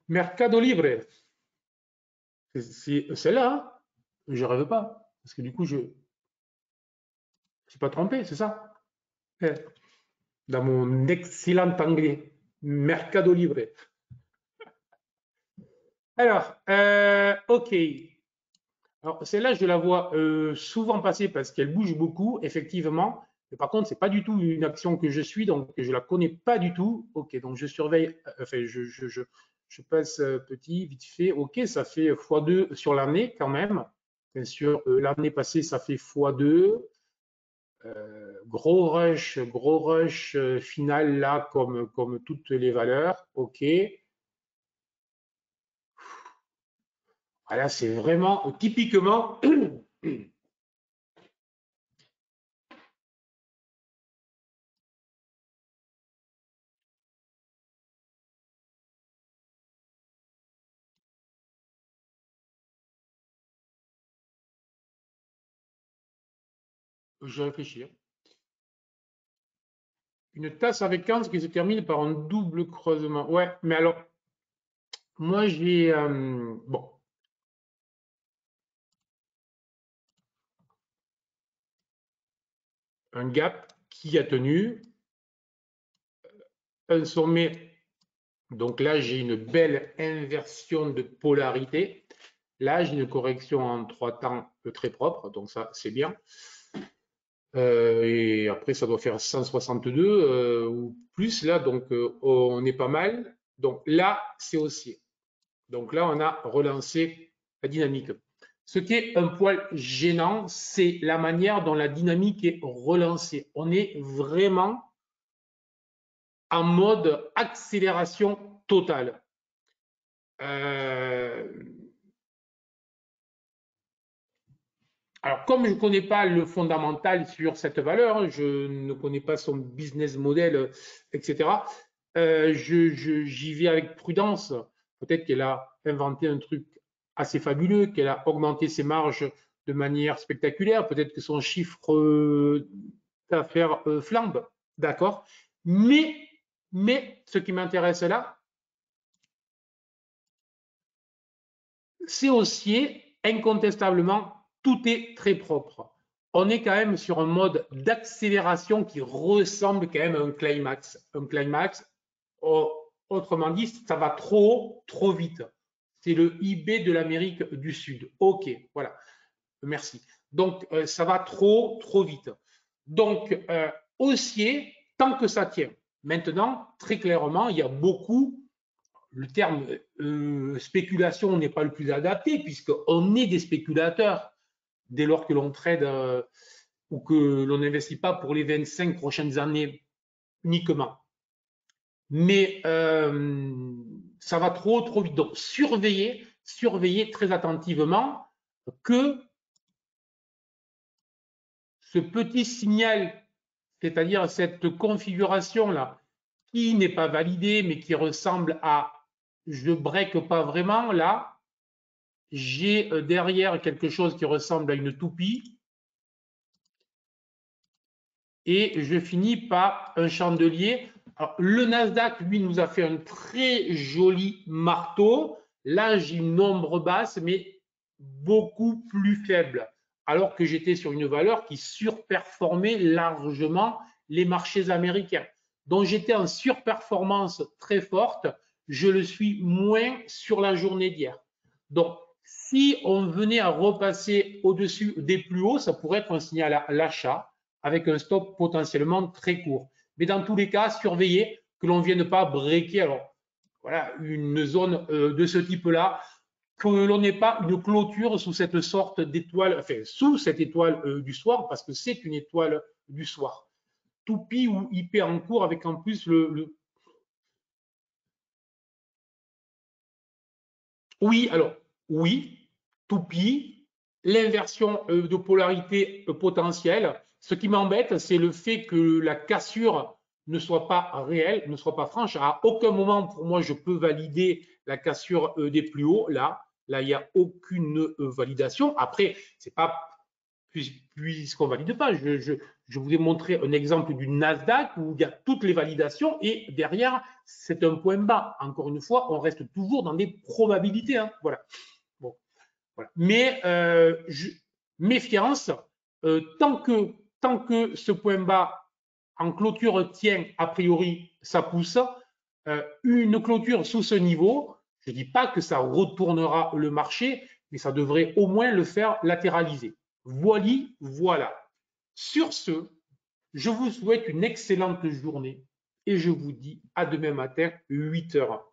Mercado Libre. C'est celle-là, hein. Je rêve pas. Parce que du coup, je ne suis pas trompé, c'est ça? Eh, dans mon excellent anglais. Mercado Libre. Alors, OK. Alors, celle-là, je la vois souvent passer parce qu'elle bouge beaucoup, effectivement. Mais par contre, c'est pas du tout une action que je suis, donc je la connais pas du tout. OK, donc je surveille, enfin, je passe petit, vite fait. OK, ça fait x2 sur l'année quand même. Bien sûr, l'année passée, ça fait x2. Gros rush final là, comme toutes les valeurs. OK. Voilà, c'est vraiment typiquement. Je réfléchis. Une tasse avec ans qui se termine par un double creusement. Ouais, mais alors, moi j'ai. Bon, un gap qui a tenu, un sommet. Donc là, j'ai une belle inversion de polarité. Là, j'ai une correction en 3 temps très propre, donc ça, c'est bien. Et après, ça doit faire 162 ou plus là, donc on est pas mal. Donc là, c'est haussier. Donc là, on a relancé la dynamique. Ce qui est un poil gênant, c'est la manière dont la dynamique est relancée. On est vraiment en mode accélération totale. Euh, alors, comme je ne connais pas le fondamental sur cette valeur, je ne connais pas son business model, etc., j'y vais avec prudence. Peut-être qu'elle a inventé un truc assez fabuleux, qu'elle a augmenté ses marges de manière spectaculaire, peut-être que son chiffre d'affaires flambe, d'accord. Mais ce qui m'intéresse là, c'est haussier, incontestablement, tout est très propre. On est quand même sur un mode d'accélération qui ressemble quand même à un climax. Un climax, autrement dit, ça va trop haut, trop vite. C'est le IB de l'Amérique du Sud. OK, voilà. Merci. Donc, ça va trop, trop vite. Donc, haussier, tant que ça tient. Maintenant, très clairement, il y a beaucoup le terme spéculation n'est pas le plus adapté puisqu'on est des spéculateurs dès lors que l'on trade ou que l'on n'investit pas pour les 25 prochaines années uniquement. Mais ça va trop, trop vite. Donc, surveillez très attentivement que ce petit signal, c'est-à-dire cette configuration-là, qui n'est pas validée, mais qui ressemble à je ne break pas vraiment, là, j'ai derrière quelque chose qui ressemble à une toupie et je finis par un chandelier. Alors, le Nasdaq, lui, nous a fait un très joli marteau. Là, j'ai une ombre basse, mais beaucoup plus faible, alors que j'étais sur une valeur qui surperformait largement les marchés américains. Donc, j'étais en surperformance très forte. Je le suis moins sur la journée d'hier. Donc, si on venait à repasser au-dessus des plus hauts, ça pourrait être un signal à l'achat avec un stop potentiellement très court. Mais dans tous les cas, surveillez que l'on ne vienne pas breaker alors, voilà, une zone de ce type-là, que l'on n'ait pas une clôture sous cette sorte d'étoile, enfin sous cette étoile du soir, parce que c'est une étoile du soir. Toupie ou IP en cours avec en plus le... Oui, alors, oui, toupie, l'inversion de polarité potentielle. Ce qui m'embête, c'est le fait que la cassure ne soit pas réelle, ne soit pas franche. À aucun moment, pour moi, je peux valider la cassure des plus hauts. Là, il n'y a aucune validation. Après, c'est pas puisqu'on ne valide pas. Je vous ai montré un exemple du Nasdaq où il y a toutes les validations et derrière, c'est un point bas. Encore une fois, on reste toujours dans des probabilités. Hein. Voilà. Bon, voilà. Mais méfiance, tant que ce point bas en clôture tient, a priori, ça pousse. Une clôture sous ce niveau, je ne dis pas que ça retournera le marché, mais ça devrait au moins le faire latéraliser. Voilà. Sur ce, je vous souhaite une excellente journée et je vous dis à demain matin, 8 heures.